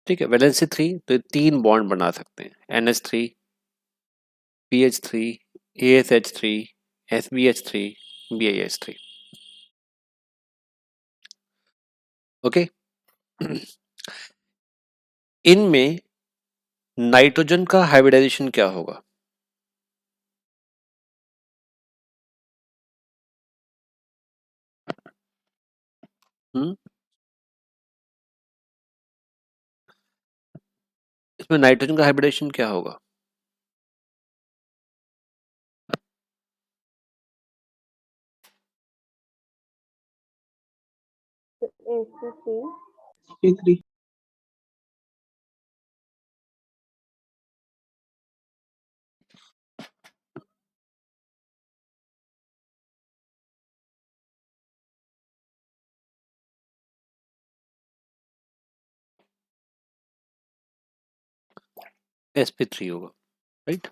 ठीक है, वैलेंसी 3 तो ये 3 बॉन्ड बना सकते हैं, NH3, PH3, ASH3, SBH3, BIH3। Okay. इनमें नाइट्रोजन का हाइब्रिडाइजेशन क्या होगा? हम्म, इसमें नाइट्रोजन का हाइब्रिडाइजेशन क्या होगा? P3. sp3 होगा, राइट।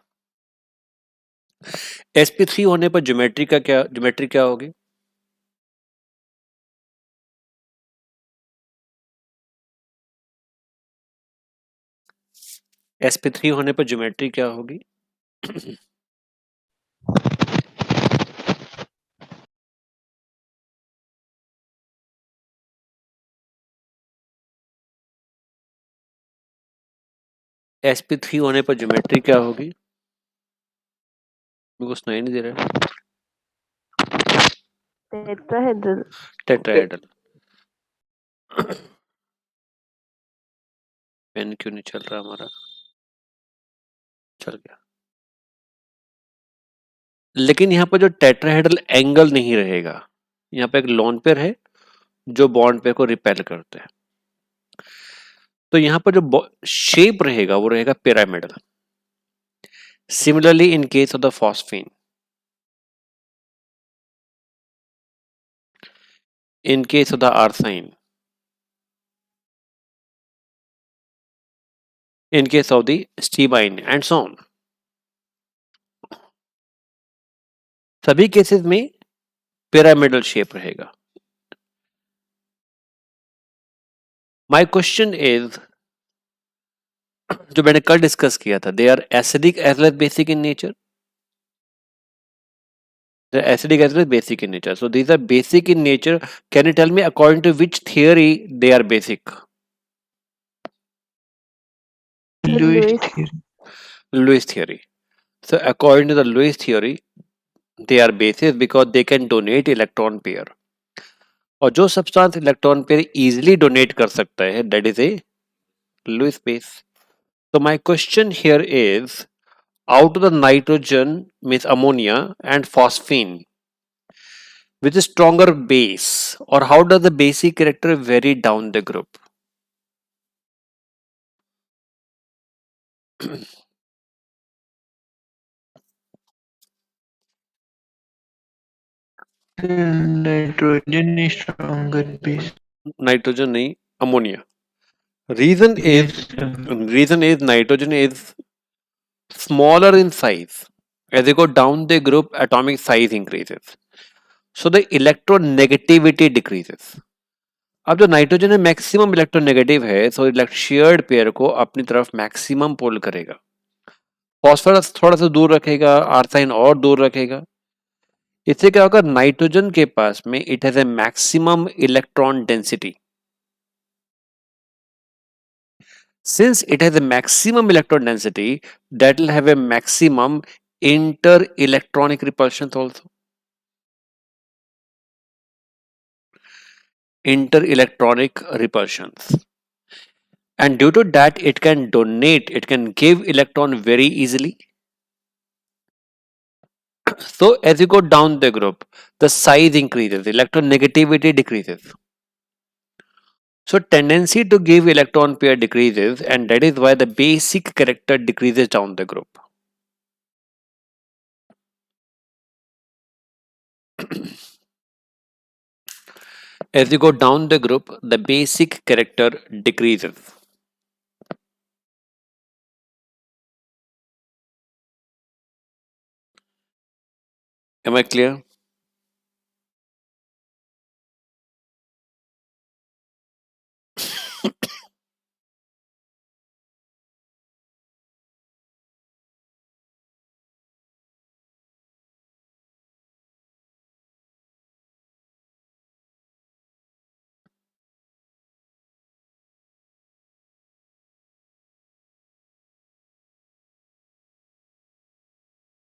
sp3 होने पर ज्योमेट्री क्या होगी? sp3 होने पर ज्योमेट्री क्या होगी? sp3 होने पर ज्योमेट्री क्या होगी? मेरे को सुनाई नहीं दे रहा है। टेट्राहेड्रल। टेट्राहेड्रल। पेन क्यों नहीं चल रहा हमारा? चल गया। लेकिन यहाँ पर जो टेट्राहेड्रल एंगल नहीं रहेगा, यहाँ पे एक लोन पेयर है जो बॉन्ड पेयर को रिपेल करते हैं, तो यहाँ पर जो शेप रहेगा वो रहेगा pyramidal. Similarly in case of the phosphine, in case of the arsine, in case of the stibine and so on, सभी केसेस में पिरामिडल शेप रहेगा। माय क्वेश्चन इज, जो मैंने कल डिस्कस किया था, they are acidic as well as basic in nature, they are acidic as well as basic in nature. So these are basic in nature. Can you tell me according to which theory they are basic? Lewis theory. Lewis theory. So according to the Lewis theory, they are basic because they can donate electron pair. और जो substance electron pair easily donate कर सकता है, that is a Lewis base. So my question here is, out of the nitrogen means ammonia and phosphine, which is stronger base, or how does the basic character vary down the group? Nitrogen is stronger base. Nitrogen नहीं, ammonia. Reason is, nitrogen is smaller in size. As you go down the group, atomic size increases, so the electronegativity decreases. अब जो nitrogen है maximum electronegative है, सो shared pair को अपनी तरफ maximum पुल करेगा। Phosphorus थोड़ा सा दूर रखेगा, आर्साइन और दूर रखेगा। इससे क्या होगा, नाइट्रोजन के पास में it has a maximum electron density. Since it has a maximum electron density, that will have a maximum inter-electronic repulsions also. Inter-electronic repulsions. And due to that, it can donate, it can give electron very easily. So as you go down the group, the size increases, electronegativity decreases. So tendency to give electron pair decreases, and that is why the basic character decreases down the group. As you go down the group, the basic character decreases. Am I clear?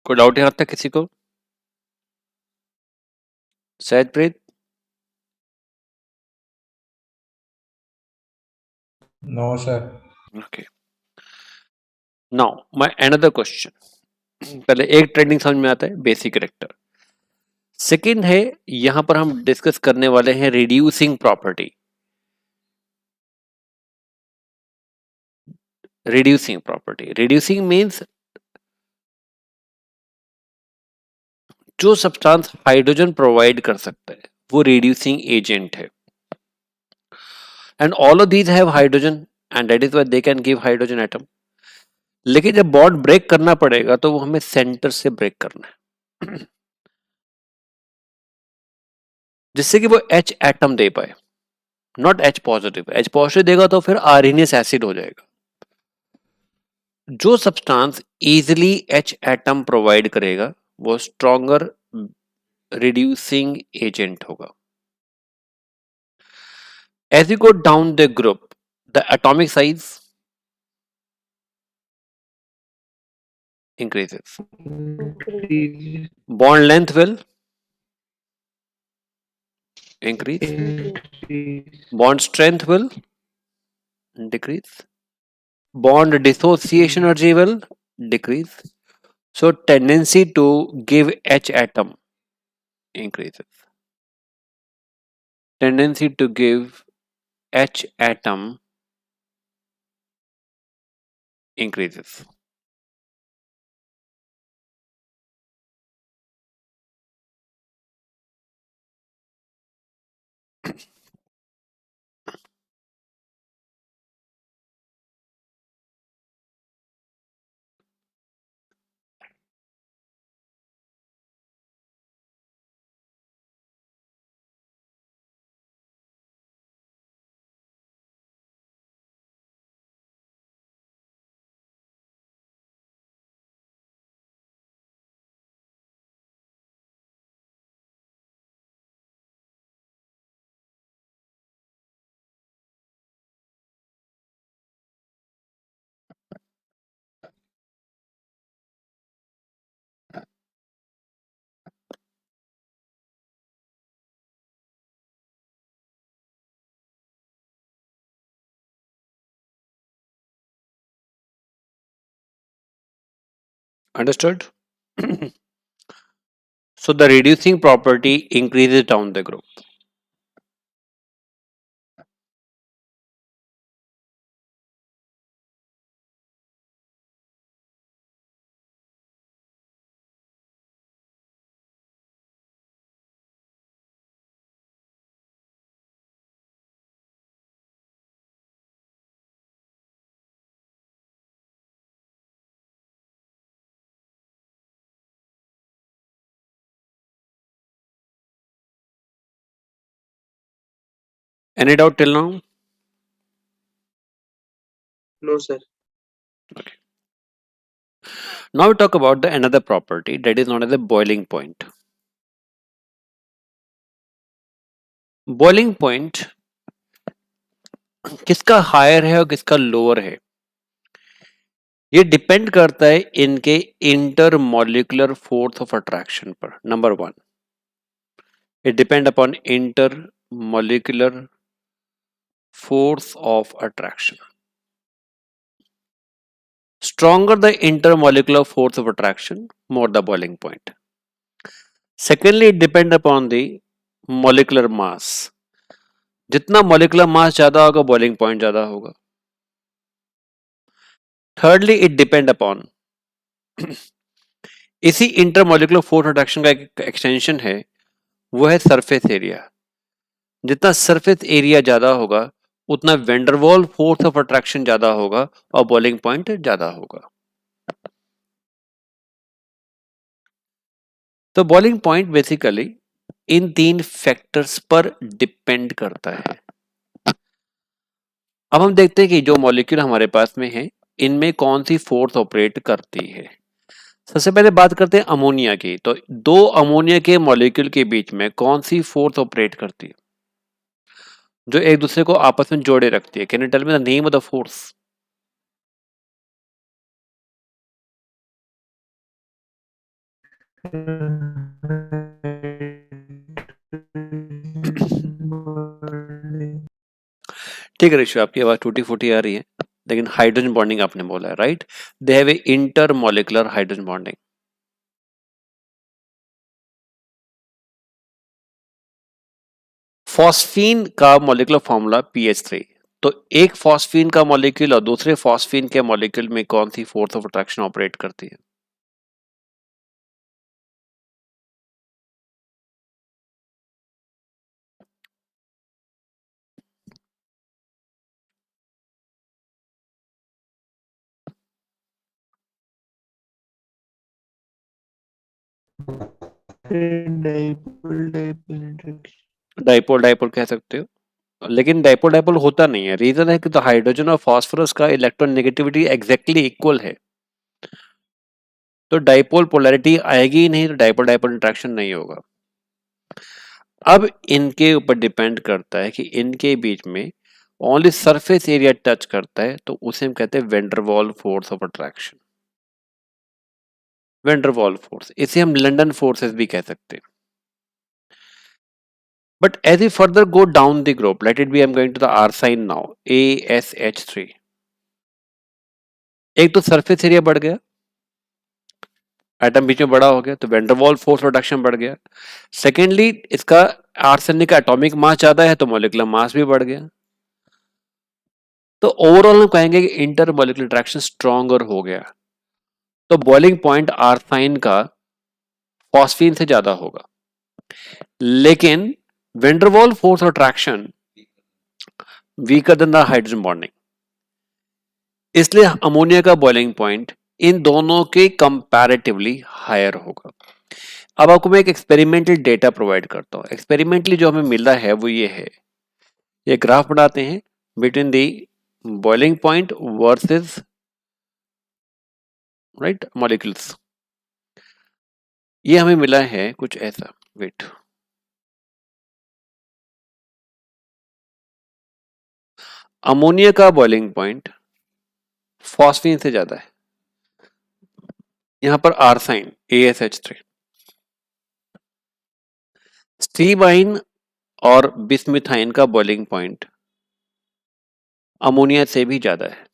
कोई doubt यहाँ तक किसी को? Sahajpreet? No, sir. Okay, now my another question. पहले एक trending समझ में आता है, बेसिक करेक्टर. सेकंड है, यहां पर हम डिस्कस करने वाले हैं reducing property. Reducing property, reducing means जो सब्सटेंस हाइड्रोजन प्रोवाइड कर सकता है वो रिड्यूसिंग एजेंट है. And all of these have hydrogen and that is why they can give hydrogen atom. लेकिन जब बॉन्ड ब्रेक करना पड़ेगा तो वो हमें सेंटर से ब्रेक करना है जिससे कि वो H एटम दे पाए, not H positive. H positive देगा तो फिर आर्सेनियस एसिड हो जाएगा. जो substance easily H atom provide करेगा वो स्ट्रॉन्गर रिड्यूसिंग एजेंट होगा. As you go down the group, the atomic size increases. Increase. Bond length will increase. Increase. Bond strength will decrease. Bond dissociation energy will decrease. So tendency to give H atom increases. Tendency to give H atom increases. Understood? So the reducing property increases down the group. Any doubt till now? No, sir. Now we talk about the another property that is known as the boiling point. Boiling point किसका higher है और किसका lower है ये depend करता है इनके inter molecular force of attraction पर. Number one, it depend upon inter molecular force of attraction. Stronger the intermolecular force of attraction, more the boiling point. Secondly, it depends upon the molecular mass. जितना molecular mass ज़्यादा होगा boiling point ज़्यादा होगा. Thirdly, it depends upon इसी intermolecular force attraction का एक extension है, वो है surface area. जितना surface area ज़्यादा होगा उतना वेंडरवॉल फोर्स ऑफ अट्रैक्शन ज़्यादा होगा और बॉइलिंग पॉइंट ज़्यादा होगा. तो बॉइलिंग पॉइंट बेसिकली इन तीन फैक्टर्स पर डिपेंड करता है. अब हम देखते हैं कि जो मॉलिक्यूल हमारे पास में है इनमें कौन सी फोर्स ऑपरेट करती है. सबसे पहले बात करते हैं अमोनिया की. तो दो अमोनिया के मॉलिक्यूल के बीच में कौन सी फोर्स ऑपरेट करती है जो एक दूसरे को आपस में जोड़े रखती है? Can you tell me the name of the force? ठीक है ऋषि, आपकी आवाज टूटी फूटी आ रही है, लेकिन हाइड्रोजन बॉन्डिंग आपने बोला है, right? They have A inter molecular hydrogen bonding. Phosphine का मॉलिक्यूलर फॉर्मूला PH3। तो एक फॉस्फीन का मॉलिक्यूल और दूसरे फॉस्फीन के मॉलिक्यूल में कौन सी फोर्स ऑफ अट्रैक्शन ऑपरेट करती है? Dipole dipole interaction. Dipole dipole कह सकते हो, लेकिन डाइपोल डाइपोल होता नहीं है। रीजन है कि तो हाइड्रोजन और फास्फोरस का इलेक्ट्रॉन नेगेटिविटी एग्जैक्टली इक्वल है, तो डाइपोल पोलैरिटी आएगी ही नहीं, तो डाइपोल डाइपोल इंटरेक्शन नहीं होगा। अब इनके ऊपर डिपेंड करता है कि इनके बीच में ओनली सरफेस एरिया टच करता है, तो उसे हम कहते हैं Van der Waals force of attraction. Van der Waals force, इसे हम लंडन फोर्सेस भी कह सकते हैं। But as we further go down the group, let it be I'm going to the R sign now, ASH3। एक तो सरफेस एरिया बढ़ गया, एटम बीच में बड़ा हो गया, तो वेंडरवॉल फोर्स प्रोडक्शन बढ़ गया। सेकेंडली, इसका आर्सेनिक का एटॉमिक मास ज्यादा है, तो मॉलिक्यूलर मास भी बढ़ गया। तो ओवरऑल हम कहेंगे कि इंटर मॉलिक्यूलर इंटरेक्शन स्ट्रॉन्गर हो गया, तो बॉइलिंग पॉइंट आर्साइन का फॉस्फीन से ज्यादा होगा। लेकिन Van der Waals force of attraction weaker then the hydrogen bonding, इसलिए अमोनिया का बॉइलिंग पॉइंट इन दोनों के कंपैरेटिवली हायर होगा। अब आपको मैं एक एक्सपेरिमेंटल डेटा प्रोवाइड करता हूँ। एक्सपेरिमेंटली जो हमें मिला है वो ये है, ये ग्राफ बनाते हैं between the boiling point versus right molecules. ये हमें मिला है कुछ ऐसा, वेट, अमोनिया का बॉइलिंग पॉइंट फॉस्फीन से ज्यादा है, यहां पर आर्साइन ASH3, स्टीबाइन और बिस्मिथाइन का बॉइलिंग पॉइंट अमोनिया से भी ज्यादा है।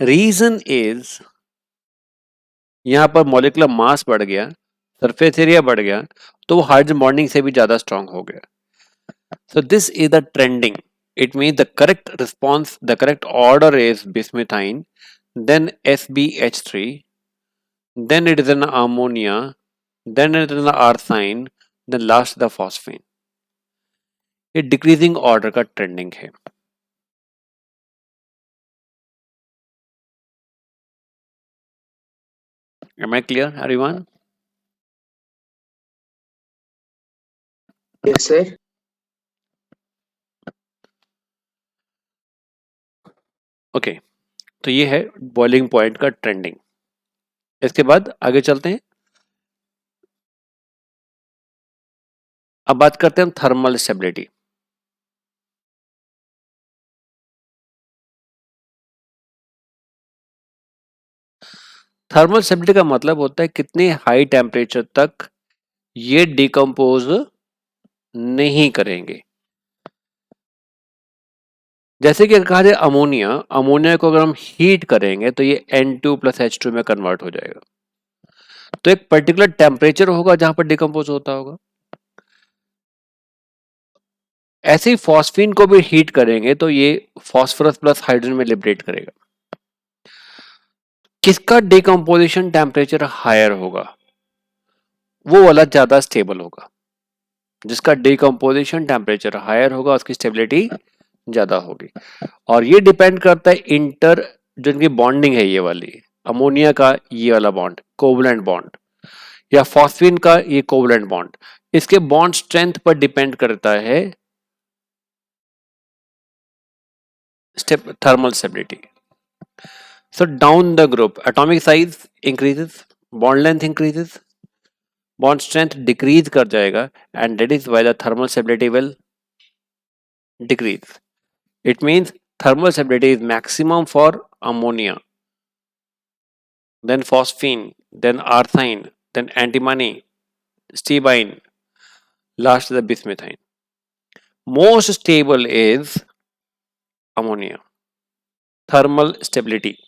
रीजन इज, यहां पर मॉलिक्यूलर मास बढ़ गया, सरफेस एरिया बढ़ गया, तो वो हाइड्रोजन बॉन्डिंग से भी ज्यादा स्ट्रांग हो गया। So this is the trending. It means the correct response, the correct order is bismuthine, then SbH3, then it is an ammonia, then it is an arsine, then last the phosphine. ये decreasing order का trending है। Am I clear, everyone? Yes, sir. Okay, तो ये है boiling point का trending. इसके बाद आगे चलते हैं। अब बात करते हैं थर्मल स्टेबिलिटी। थर्मल स्टेबिलिटी का मतलब होता है कितने हाई टेम्परेचर तक ये डिकम्पोज नहीं करेंगे। जैसे कि कहा जाए अमोनिया, अमोनिया को अगर हम हीट करेंगे तो ये N2+H2 में कन्वर्ट हो जाएगा, तो एक पर्टिकुलर टेम्परेचर होगा जहां पर डिकम्पोज होता होगा। ऐसे ही फॉस्फीन को भी हीट करेंगे तो ये फॉस्फोरस प्लस हाइड्रोजन में लिबरेट करेगा। किसका डिकम्पोजिशन टेम्परेचर हायर होगा, वो वाला ज्यादा स्टेबल होगा। जिसका डिकम्पोजिशन टेम्परेचर हायर होगा उसकी स्टेबिलिटी ज्यादा होगी। और ये डिपेंड करता है इंटर, जो इनकी बॉन्डिंग है, ये वाली अमोनिया का ये वाला बॉन्ड कोवलेंट बॉन्ड, या फॉस्फीन का ये कोवलेंट बॉन्ड, इसके बॉन्ड स्ट्रेंथ पर डिपेंड करता है thermal stability. So down the group atomic size increases, bond length increases, bond strength decrease कर जाएगा, and that is why the thermal stability will decrease. It means thermal stability is maximum for ammonia then phosphine, then arthine, then antimony, stibine, last is the bismuthine. Most stable is ammonia. Thermal stability.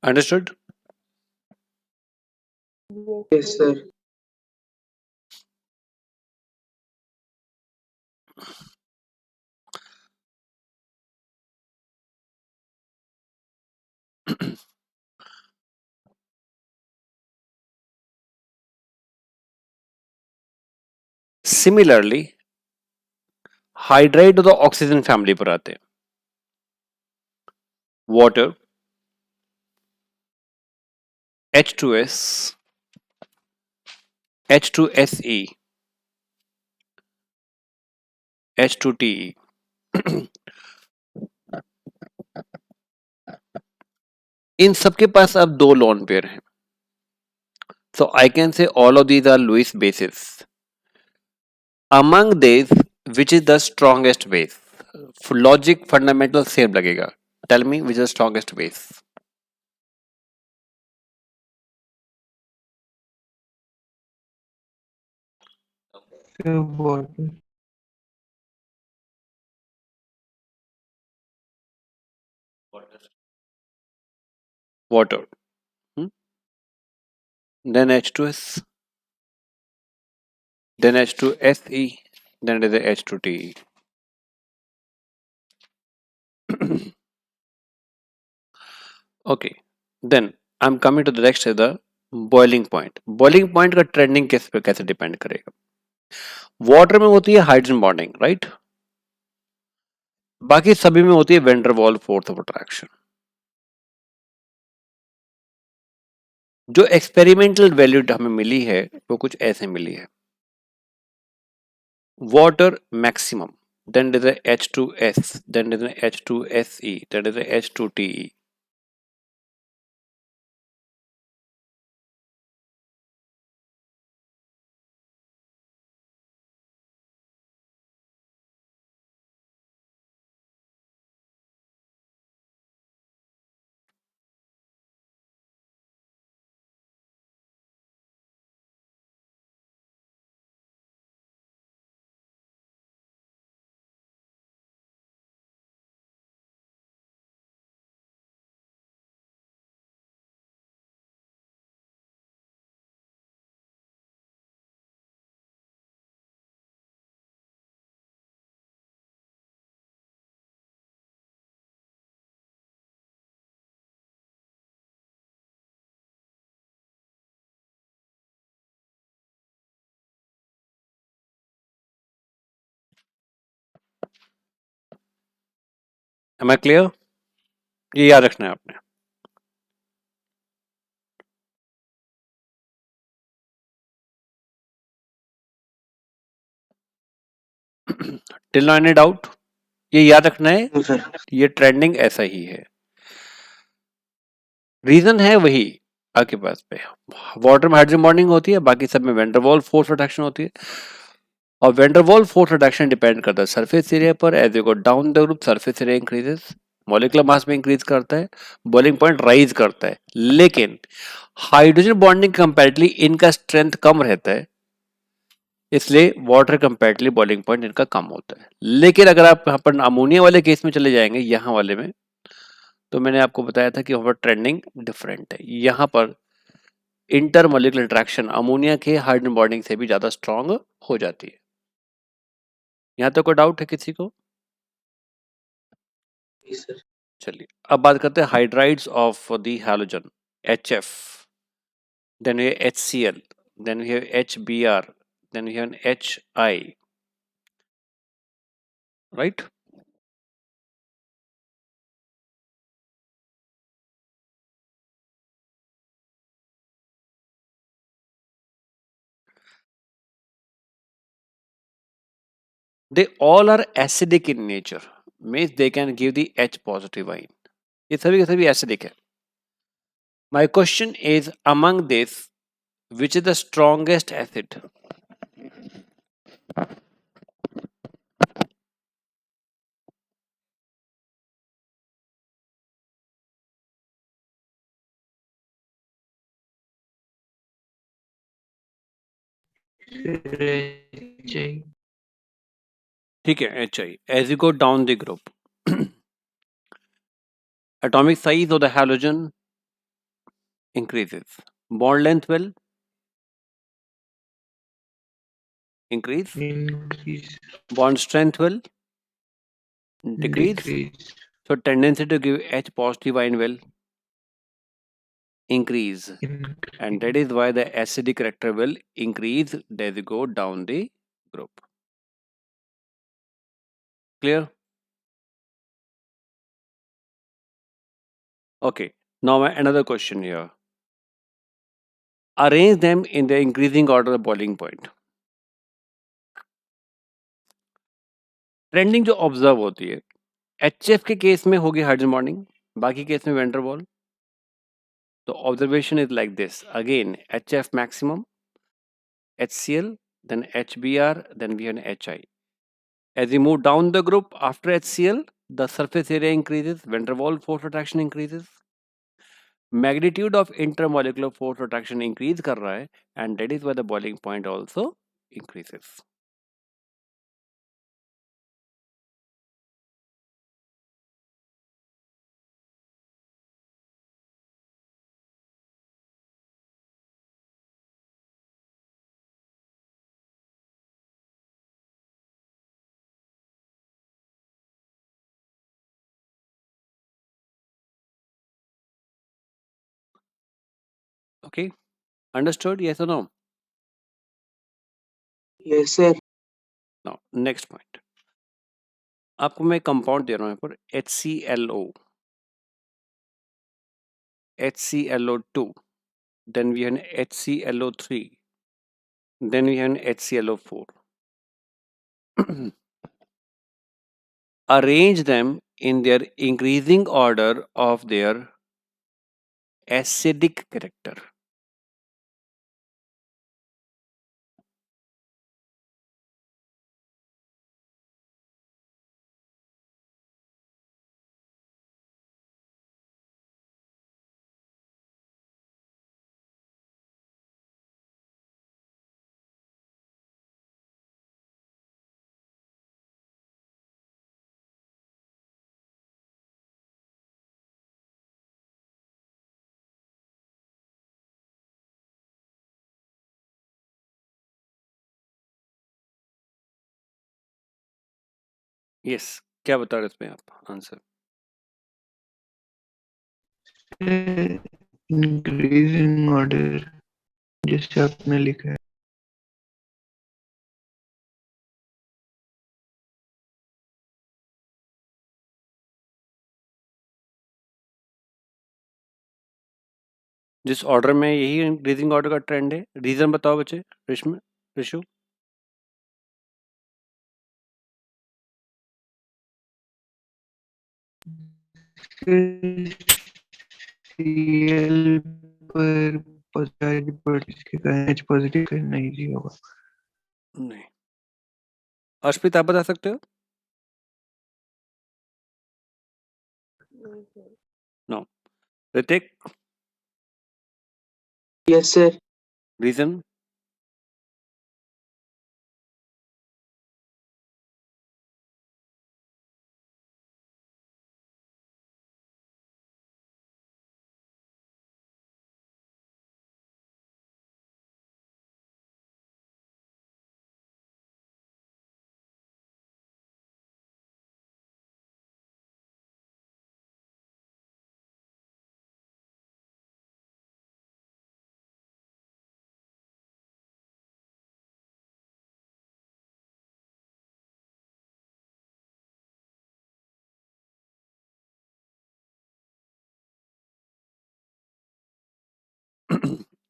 Understood? Yes, sir. Similarly, hydride तो oxygen family पर आते हैं. Water, H2S, H2SE, H2TE. इन सबके पास अब दो lone pair हैं. So I can say all of these are Lewis bases. Among these, which is the strongest base? Logic fundamental same लगेगा. Tell me which is the strongest base. Sir, water. Water. Hmm? Then H2S. Then H2SE. Then it is a H2TE. Okay. Then I'm coming to the next is the boiling point. Boiling point का trending किस पे कैसे depend करेगा? Water में होती है hydrogen bonding, right? बाकी सभी में होती है van der Waals force of attraction. जो एक्सपेरिमेंटल वैल्यू हमें मिली है वो कुछ ऐसे मिली है. Water maximum, then there is a H2S, then there is a H2SE, then there is a H2TE. Am I clear? ये याद रखना है आपने. Till now any doubt? ये याद रखना है. No, sir. ये ट्रेंडिंग ऐसा ही है. रीजन है वही आपके पास पे. वाटर में हाइड्रोजन बॉन्डिंग होती है, बाकी सब में van der Waals force attraction होती है. और वेंडरवॉल फोर्स रिडक्शन डिपेंड करता है सरफेस एरिया पर। As you go down the group surface area increases, molecular mass में इंक्रीज करता है, बॉइलिंग पॉइंट राइज करता है। लेकिन हाइड्रोजन बॉन्डिंग कंपैरेटिवली इनका स्ट्रेंथ कम रहता है, इसलिए वाटर कंपैरेटिवली बॉइलिंग पॉइंट इनका कम होता है। लेकिन अगर आप यहाँ पर अमोनिया वाले केस में चले जाएंगे, यहाँ वाले में, तो मैंने आपको बताया था कि वहाँ पर ट्रेंडिंग डिफरेंट है। यहाँ पर इंटरमॉलिक्यूलर इंटरेक्शन अमोनिया के हाइड्रोजन बॉन्डिंग से भी ज्यादा स्ट्रांग हो जाती है। यहाँ तक कोई डाउट है किसी को? जी सर। चलिए अब बात करते हैं hydrides of the halogen, HF, then we have HCl, then we have HBr, then we have an HI, right? They all are acidic in nature, means they can give the H positive ion. ये सभी के सभी acidic है. My question is, among this, which is the strongest acid? ठीक है, HI. As you go down the group, atomic size of the halogen increases. Bond length will increase. Increase. Bond strength will decrease. Decrease. So tendency to give H positive ion will increase. And that is why the acidic character will increase as you go down the group. Clear? Okay. Now another question here. Arrange them in the increasing order of boiling point. Trending जो observe होती है, HF के case में होगी hydrogen bonding, बाकी case में van der वाल। तो observation is like this, again HF maximum, HCl, then HBr, then we have HI. As you move down the group after HCl, the surface area increases, van der Waals force attraction increases, magnitude of intermolecular force attraction increase कर रहा है, and that is why the boiling point also increases. Okay, understood? Yes or no? Yes sir. Now next point. आपको मैं compound दे रहा हूँ यहाँ पर HClO, HClO2, then we have HClO3, then we have HClO4. Arrange them in their increasing order of their acidic character. Yes, क्या बता रहे इसमें आप आंसर? इंक्रीजिंग ऑर्डर जैसे आपने लिखा है। जिस ऑर्डर में, यही इंक्रीजिंग ऑर्डर का ट्रेंड है। रीजन बताओ बच्चे, ऋषु ऋषु। सीएल पर पॉजिटिव इसके कारण एच पॉजिटिव नहीं जी होगा। नहीं, अर्शप्रीत आप बता सकते हो? No. Hrithik, Yes, sir. Reason?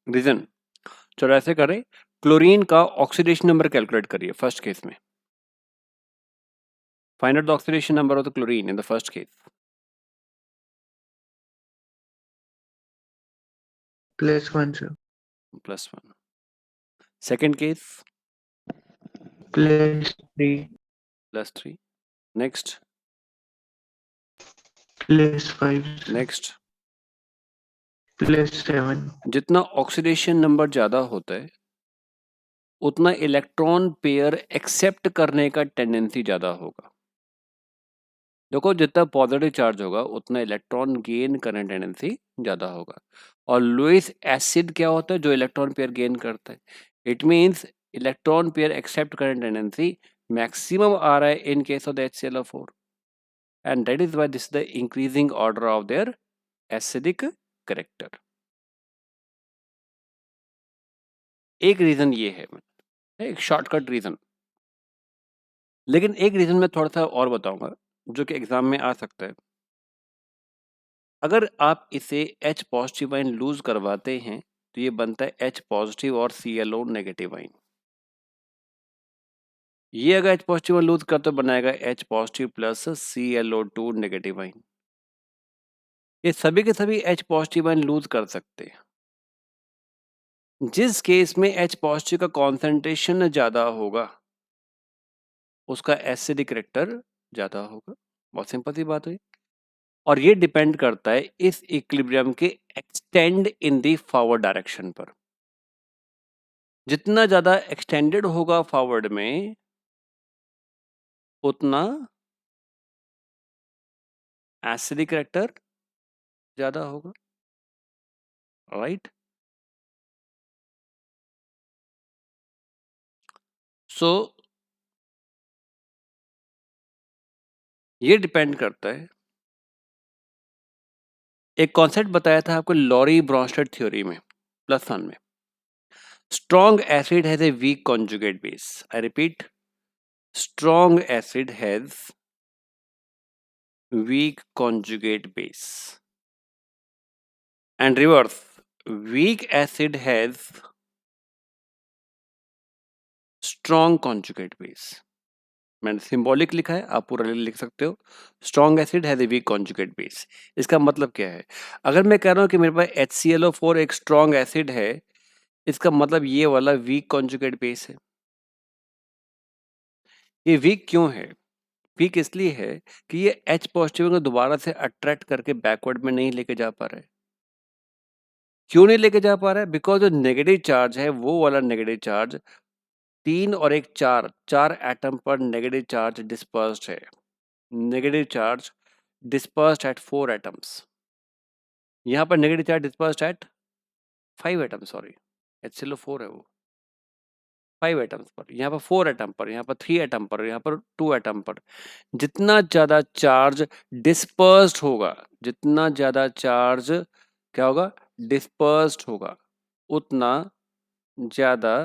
Reason? चलो ऐसे करें, क्लोरीन का ऑक्सीडेशन नंबर कैलकुलेट करिए फर्स्ट केस में। Find out the oxidation number of the chlorine in the first case. +1, sir. +1. Second case? +3. +3. Next? +5, sir. Next? +7. जितना ऑक्सीडेशन नंबर ज्यादा होता है उतना इलेक्ट्रॉन पेयर एक्सेप्ट करने का टेंडेंसी ज्यादा होगा। देखो, जितना पॉजिटिव चार्ज होगा उतना इलेक्ट्रॉन गेन करने टेंडेंसी ज्यादा होगा। और लुईस एसिड क्या होता है जो इलेक्ट्रॉन पेयर गेन करता है? It means electron pair accept करने टेंडेंसी मैक्सिमम आ रहा है in case of the HClO4, and that is why this the increasing order of their acidic character. एक रीजन ये है, एक शॉर्टकट रीजन। लेकिन एक रीजन मैं थोड़ा सा और बताऊंगा जो कि एग्जाम में आ सकता है। अगर आप इसे H पॉजिटिव आयन लूज करवाते हैं तो ये बनता है H पॉजिटिव और ClO नेगेटिव आयन। ये अगर H पॉजिटिव लूज कर तो बनाएगा H positive plus ClO2 negative ion. ये सभी के सभी H पॉजिटिव आयन लूज कर सकते हैं। जिस केस में H पॉजिटिव का कॉन्सेंट्रेशन ज्यादा होगा उसका एसिडिक करेक्टर ज्यादा होगा। बहुत सिंपल सी बात हुई। और ये डिपेंड करता है इस इक्विलिब्रियम के extend in the forward direction पर। जितना ज्यादा एक्सटेंडेड होगा फॉरवर्ड में उतना एसिडिक करेक्टर ज्यादा होगा, राइट? सो ये डिपेंड करता है। एक कॉन्सेप्ट बताया था आपको लॉरी ब्रॉन्स्टेड थ्योरी में +1 में। Strong acid has a weak conjugate base. I repeat, strong acid has weak conjugate base, and reverse, weak acid has strong conjugate base. मैंने सिंबॉलिक लिखा है, आप पूरा लिख सकते हो। Strong acid has a weak conjugate base. इसका मतलब क्या है? अगर मैं कह रहा हूं कि मेरे पास HClO4 एक स्ट्रॉन्ग एसिड है, इसका मतलब ये वाला वीक कॉन्जुगेट बेस है। ये वीक क्यों है? वीक इसलिए है कि ये H पॉजिटिव को दोबारा से अट्रैक्ट करके बैकवर्ड में नहीं लेके जा पा रहा है। क्यों नहीं लेके जा पा रहा है? बिकॉज जो नेगेटिव चार्ज है वो वाला नेगेटिव चार्ज 3 और 1 4 एटम पर नेगेटिव चार्ज डिस्पर्स्ड है। Negative charge dispersed at 4 atoms. यहाँ पर negative charge dispersed at 5 atom, sorry HClO4 है वो 5 एटम्स पर, यहाँ पर 4 एटम पर, यहाँ पर 3 एटम पर, यहाँ पर 2 एटम पर। जितना ज्यादा चार्ज डिस्पर्स्ड होगा, जितना ज्यादा चार्ज क्या होगा, डिस्पर्स्ड होगा, उतना ज्यादा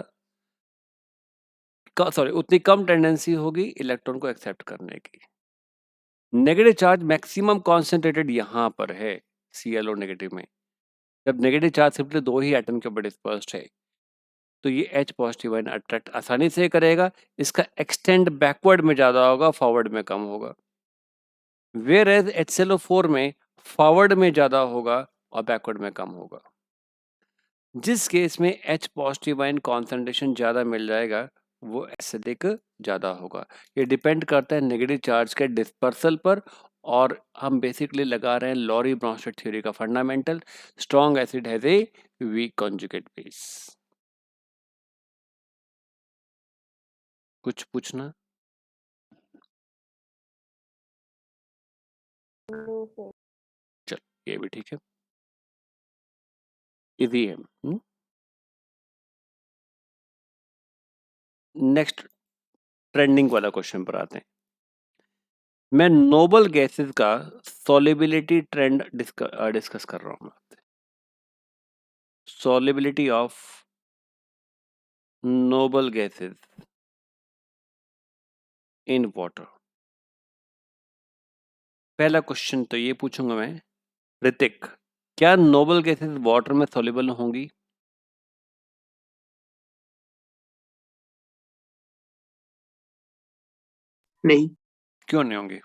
सॉरी उतनी कम टेंडेंसी होगी इलेक्ट्रॉन को एक्सेप्ट करने की। नेगेटिव चार्ज मैक्सिमम कॉन्सेंट्रेटेड यहाँ पर है ClO नेगेटिव में। जब नेगेटिव चार्ज सिंपली 2 ही एटम के ऊपर डिस्पर्स्ड है तो ये H पॉजिटिव आयन अट्रैक्ट आसानी से करेगा। इसका एक्सटेंड बैकवर्ड में ज्यादा होगा, फॉरवर्ड में कम होगा। वेयर एज HClO4 में फॉरवर्ड में ज्यादा होगा और बैकवर्ड में कम होगा। जिस केस में H पॉजिटिव आयन कॉन्सेंट्रेशन ज्यादा मिल जाएगा वो एसिडिक ज़्यादा होगा। ये डिपेंड करता है नेगेटिव चार्ज के डिस्पर्सल पर, और हम बेसिकली लगा रहे हैं लॉरी ब्रॉन्स्टेड थ्योरी का fundamental, strong acid has a weak conjugate base. कुछ पूछना? चल, ये भी ठीक है, इजी है। नेक्स्ट ट्रेंडिंग वाला क्वेश्चन पर आते हैं। मैं नोबल गैसेस का सॉल्युबिलिटी ट्रेंड डिस्कस कर रहा हूँ। Solubility of noble gases in water. पहला क्वेश्चन तो ये पूछूंगा मैं, ऋतिक, क्या नोबल गैसेस वाटर में सॉल्युबल होंगी? नहीं, क्यों नहीं होंगी?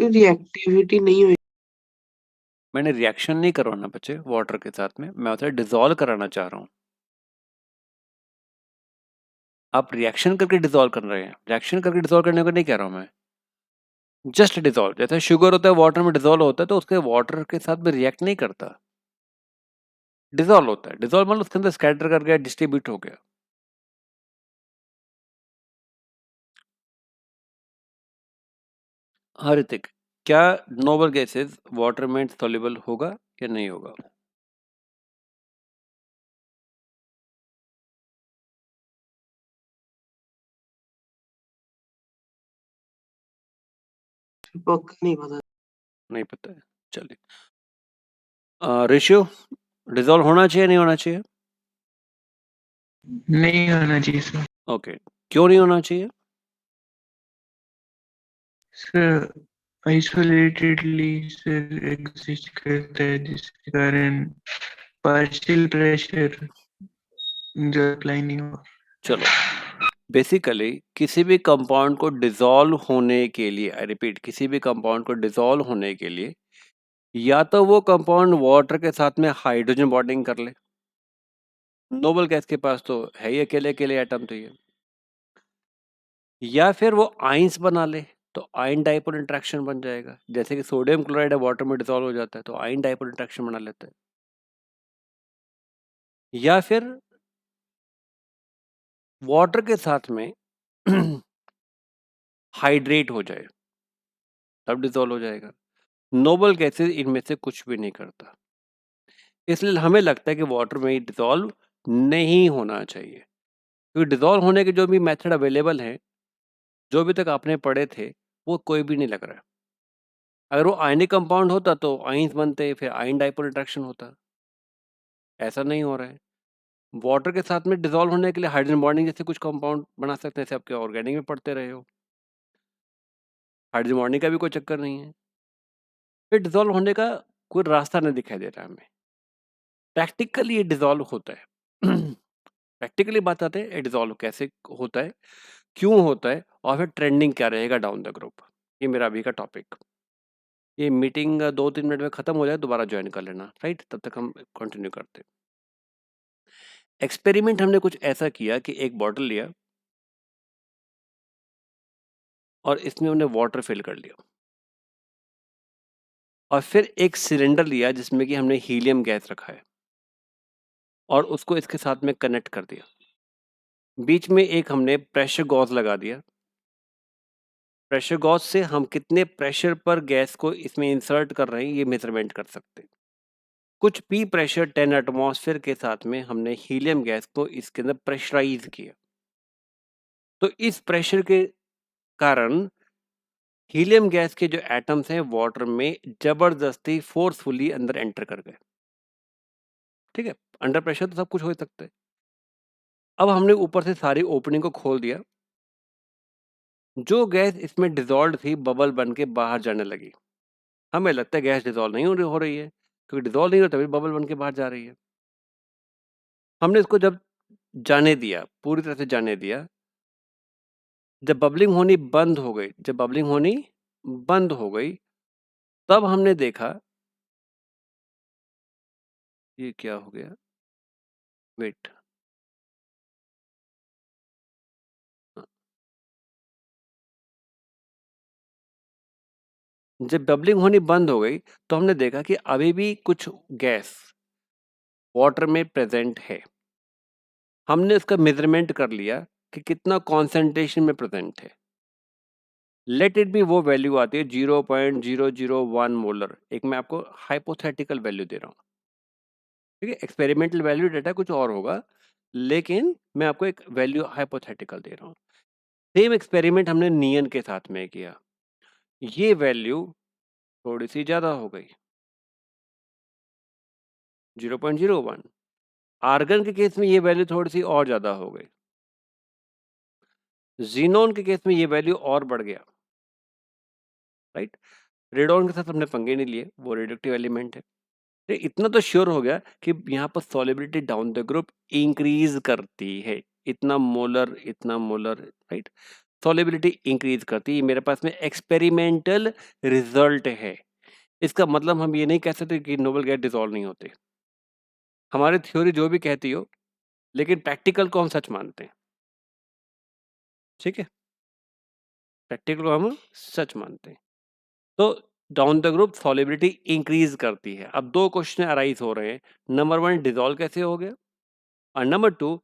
रिएक्टिविटी नहीं हुई। मैंने रिएक्शन नहीं करवाना बच्चे वाटर के साथ में, मैं उसे डिसॉल्व कराना चाह रहा हूँ। आप रिएक्शन करके डिसॉल्व कर रहे हैं, रिएक्शन करके डिसॉल्व करने को नहीं कह रहा हूँ मैं, जस्ट डिसॉल्व। जैसे शुगर होता है वाटर में डिसॉल्व होता है, तो उसके वाटर के साथ में रिएक्ट नहीं करता, डिसॉल्व होता है। डिसॉल्व मतलब उसके अंदर स्कैटर कर गया, डिस्ट्रीब्यूट हो गया। हाँ ऋतिक, क्या नोबल गैसेस वाटर में सॉल्युबल होगा या नहीं होगा? पक्का नहीं पता। नहीं पता है, चलिए। रेशियो डिसॉल्व होना चाहिए नहीं होना चाहिए? नहीं होना चाहिए सर। ओके, क्यों नहीं होना चाहिए? सर आइसोलेटेडली सर एग्जिस्ट करता है, जिसके कारण पार्शियल प्रेशर जो अप्लाई नहीं हुआ। चलो, बेसिकली किसी भी कंपाउंड को डिसॉल्व होने के लिए, आई रिपीट, किसी भी कंपाउंड को डिसॉल्व होने के लिए या तो वो कंपाउंड वाटर के साथ में हाइड्रोजन बॉन्डिंग कर ले, नोबल गैस के पास तो है ही अकेले अकेले एटम तो ये, या फिर वो आइंस बना ले, तो आयन डाइपोल इंटरेक्शन बन जाएगा। जैसे कि सोडियम क्लोराइड है वाटर में डिसॉल्व हो जाता है, तो आयन डाइपोल इंटरेक्शन बना लेता है। या फिर वाटर के साथ में हाइड्रेट हो जाए, तब डिसॉल्व हो जाएगा। नोबल गैसेस इनमें से कुछ भी नहीं करता, इसलिए हमें लगता है कि वाटर में डिसॉल्व नहीं होना चाहिए, क्योंकि डिसॉल्व होने के जो भी मेथड अवेलेबल हैं, जो भी तक आपने पढ़े थे, वो कोई भी नहीं लग रहा है। अगर वो आयनिक कंपाउंड होता तो आइंस बनते, फिर आयन डाइपोल इंटरेक्शन होता। ऐसा नहीं हो रहा है। वाटर के साथ में डिसॉल्व होने के लिए हाइड्रोजन बॉन्डिंग जैसे कुछ कंपाउंड बना सकते हैं, जैसे आपके ऑर्गेनिक में पढ़ते रहे हो। हाइड्रोजन बॉन्डिंग का भी कोई चक्कर नहीं है, फिर डिसॉल्व होने का कोई रास्ता नहीं दिखाई दे रहा है हमें। प्रैक्टिकली ये डिसॉल्व होता है। प्रैक्टिकली बात आते हैं, ये डिसॉल्व कैसे होता है, क्यों होता है, और फिर ट्रेंडिंग क्या रहेगा डाउन द ग्रुप। ये मेरा अभी का टॉपिक। ये मीटिंग 2-3 मिनट में खत्म हो जाए, दोबारा ज्वाइन कर लेना, राइट? तब तक हम कंटिन्यू करते हैं। एक्सपेरिमेंट हमने कुछ ऐसा किया कि एक बॉटल लिया और इसमें हमने वाटर फिल कर लिया, और फिर एक सिलेंडर लिया जिसमें कि हमने हीलियम गैस रखा है, और उसको इसके साथ में कनेक्ट कर दिया। बीच में एक हमने प्रेशर गॉज लगा दिया। प्रेशर गॉज से हम कितने प्रेशर पर गैस को इसमें इंसर्ट कर रहे हैं ये मेजरमेंट कर सकते हैं। कुछ पी प्रेशर 10 एटमॉस्फेयर के साथ में हमने हीलियम गैस को इसके अंदर प्रेशराइज किया, तो इस प्रेशर के कारण हीलियम गैस के जो एटम्स हैं वाटर में जबरदस्ती फोर्सफुली अंदर एंटर कर गए। ठीक है, अंडर प्रेशर तो सब कुछ हो सकता है। अब हमने ऊपर से सारी ओपनिंग को खोल दिया, जो गैस इसमें डिसॉल्व थी बबल बन के बाहर जाने लगी। हमें लगता है गैस डिसॉल्व नहीं हो रही है, क्योंकि डिसॉल्व नहीं हो तभी बबल बन के बाहर जा रही है। हमने इसको जब जाने दिया, पूरी तरह से जाने दिया, जब बबलिंग होनी बंद हो गई, तब हमने देखा, ये क्या हो गया, वेट, जब बबलिंग होनी बंद हो गई तो हमने देखा कि अभी भी कुछ गैस वाटर में प्रेजेंट है। हमने उसका मेजरमेंट कर लिया कि कितना कॉन्सेंट्रेशन में प्रेजेंट है। लेट इट बी वो वैल्यू आती है 0.001 मोलर। एक मैं आपको हाइपोथेटिकल वैल्यू दे रहा हूँ, ठीक है, एक्सपेरिमेंटल वैल्यू डेटा कुछ और होगा, लेकिन मैं आपको एक वैल्यू हाइपोथेटिकल दे रहा हूँ। सेम एक्सपेरिमेंट हमने नियन के साथ में किया, ये वैल्यू थोड़ी सी ज्यादा हो गई, 0.01। आर्गन के केस में ये वैल्यू थोड़ी सी और ज्यादा हो गई, जीनोन के केस में ये वैल्यू और बढ़ गया, राइट। रेडॉन के साथ हमने पंगे नहीं लिए, वो रेडियोक्टिव एलिमेंट है। तो इतना तो श्योर हो गया कि यहाँ पर solubility down the group increase करती है, इतना मोलर, राइट, सॉलिबिलिटी इंक्रीज करती है। मेरे पास में एक्सपेरिमेंटल रिजल्ट है। इसका मतलब हम ये नहीं कह सकते कि नोबल गैस डिसॉल्व नहीं होते। हमारी थ्योरी जो भी कहती हो, लेकिन प्रैक्टिकल को हम सच मानते हैं, ठीक है, प्रैक्टिकल को हम सच मानते हैं। तो down the group solubility increase करती है। अब दो क्वेश्चन अराइज हो रहे हैं, नंबर 1 डिसॉल्व कैसे हो गया, और number 2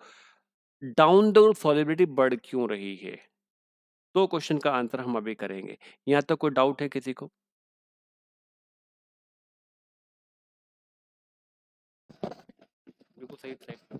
down the group solubility बढ़ क्यों रही है। दो क्वेश्चन का आंसर हम अभी करेंगे। यहाँ तक कोई डाउट है किसी को? बिल्कुल सही सही।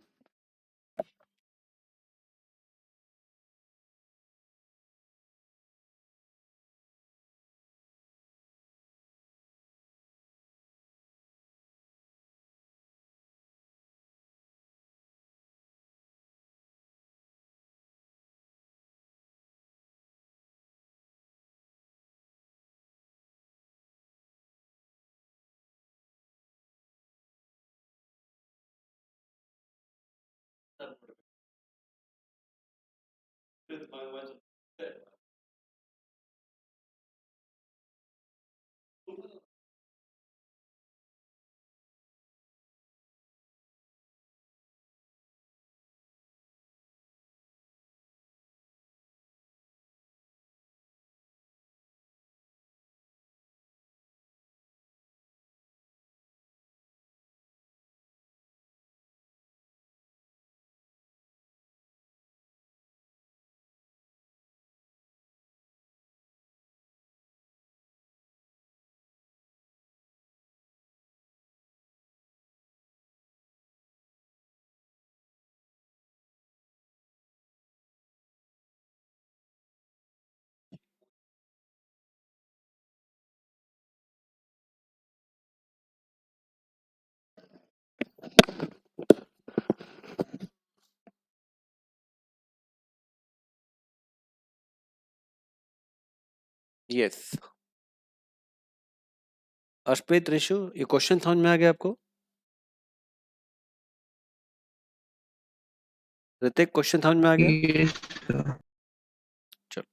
यस, अर्शप्रीत, ऋषु, ये क्वेश्चन समझ में आ गया आपको? ऋतिक, क्वेश्चन समझ में आ गया? Yes, sir. चलो,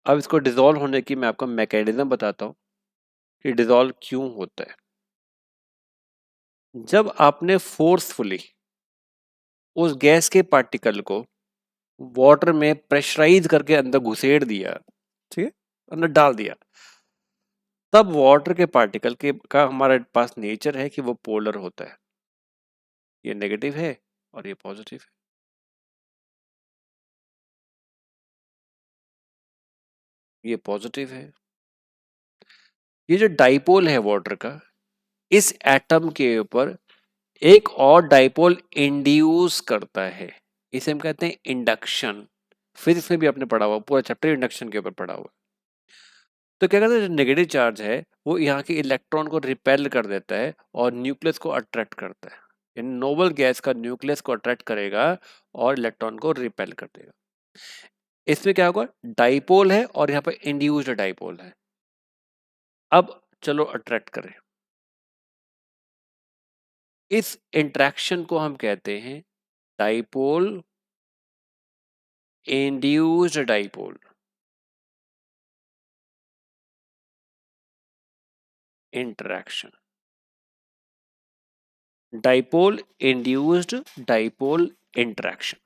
अब इसको डिसॉल्व होने की मैं आपको मैकेनिज्म बताता हूँ कि डिसॉल्व क्यों होता है। जब आपने फोर्सफुली उस गैस के पार्टिकल को वाटर में प्रेशराइज करके अंदर घुसेड़ दिया, ठीक है, अंदर डाल दिया, तब वाटर के पार्टिकल के का हमारे पास नेचर है कि वो पोलर होता है। ये नेगेटिव है और ये पॉजिटिव है। ये पॉजिटिव है। ये जो डाइपोल है वाटर का, इस एटम के ऊपर एक और डाइपोल इंड्यूस करता है। इसे हम कहते हैं इंडक्शन। फिजिक्स में भी आपने पढ़ा हुआ, पूरा चैप्टर इंडक्शन के ऊपर पढ़ा हुआ। तो क्या कहते हैं, जो नेगेटिव चार्ज है वो यहाँ के इलेक्ट्रॉन को रिपेल कर देता है और न्यूक्लियस को अट्रैक्ट करता है। यानी नोबल गैस का न्यूक्लियस को अट्रैक्ट करेगा और इलेक्ट्रॉन को रिपेल कर देगा। इसमें क्या होगा, डाइपोल है और यहाँ पर इंड्यूस्ड डाइपोल है। अब चलो अट्रैक्ट करें। इस इंट्रैक्शन को हम कहते हैं dipole induced dipole. interaction. Dipole induced dipole interaction.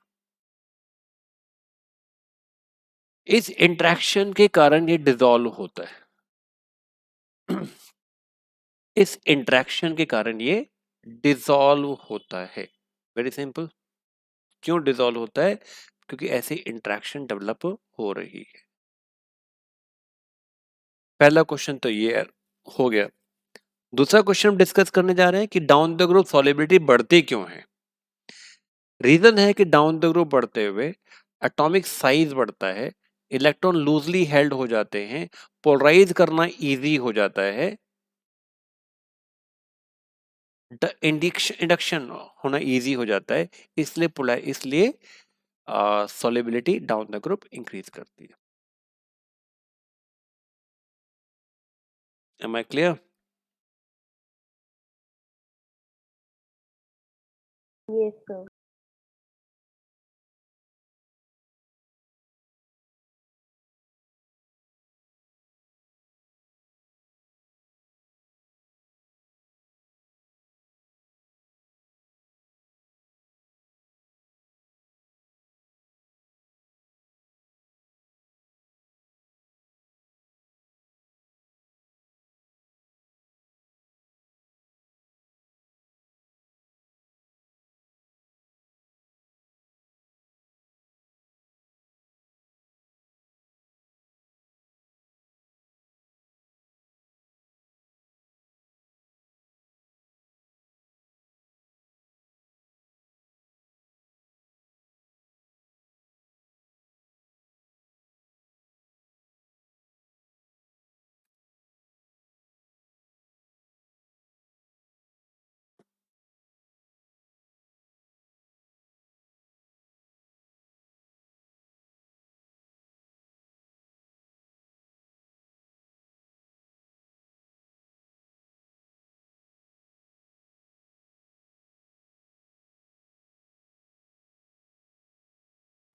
इस इंटरेक्शन के कारण ये डिसॉल्व होता है. इस इंटरेक्शन के कारण ये डिसॉल्व होता है. Very simple. क्यों डिसॉल्व होता है? क्योंकि ऐसी इंटरेक्शन डेवलप हो रही है. पहला क्वेश्चन तो ये हो गया. दूसरा क्वेश्चन हम डिस्कस करने जा रहे हैं कि डाउन द ग्रुप सॉलिबिलिटी बढ़ती क्यों है. रीजन है कि डाउन द ग्रुप बढ़ते हुए एटॉमिक साइज बढ़ता है, इलेक्ट्रॉन लूजली हेल्ड हो जाते हैं, पोलराइज करना इजी हो जाता है, इंडक्शन होना इजी हो जाता है, इसलिए solubility down the group increase करती है. Am I clear? Yes, sir.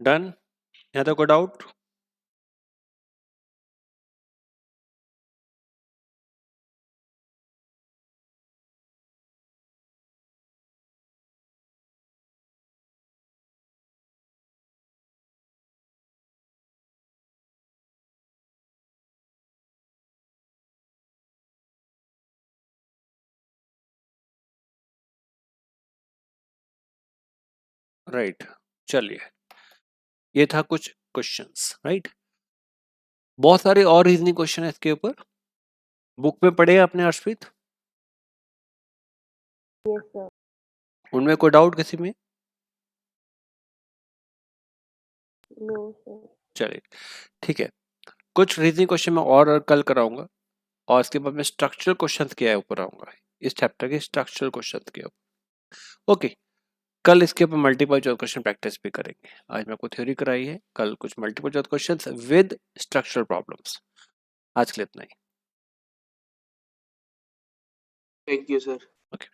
Done? यहाँ तक कोई डाउट? राइट. चलिए, ये था कुछ क्वेश्चंस. राइट. बहुत सारे और रीजनिंग क्वेश्चन है इसके ऊपर. बुक में पढ़े आपने अर्शप्रीत? Yes, sir. उनमें कोई डाउट किसी में? No, sir. चलिए, ठीक है. कुछ रीजनिंग क्वेश्चन मैं और कल कराऊंगा, और इसके बाद मैं स्ट्रक्चरल क्वेश्चंस के ऊपर आऊंगा. इस चैप्टर के स्ट्रक्चरल क्वेश्चंस के ऊपर. ओके. कल इसके ऊपर मल्टीपल चॉइस क्वेश्चन प्रैक्टिस भी करेंगे. आज मैं आपको थ्योरी कराई है, कल कुछ multiple choice questions with structural problems. आज के लिए इतना ही. Thank you, sir. ओके.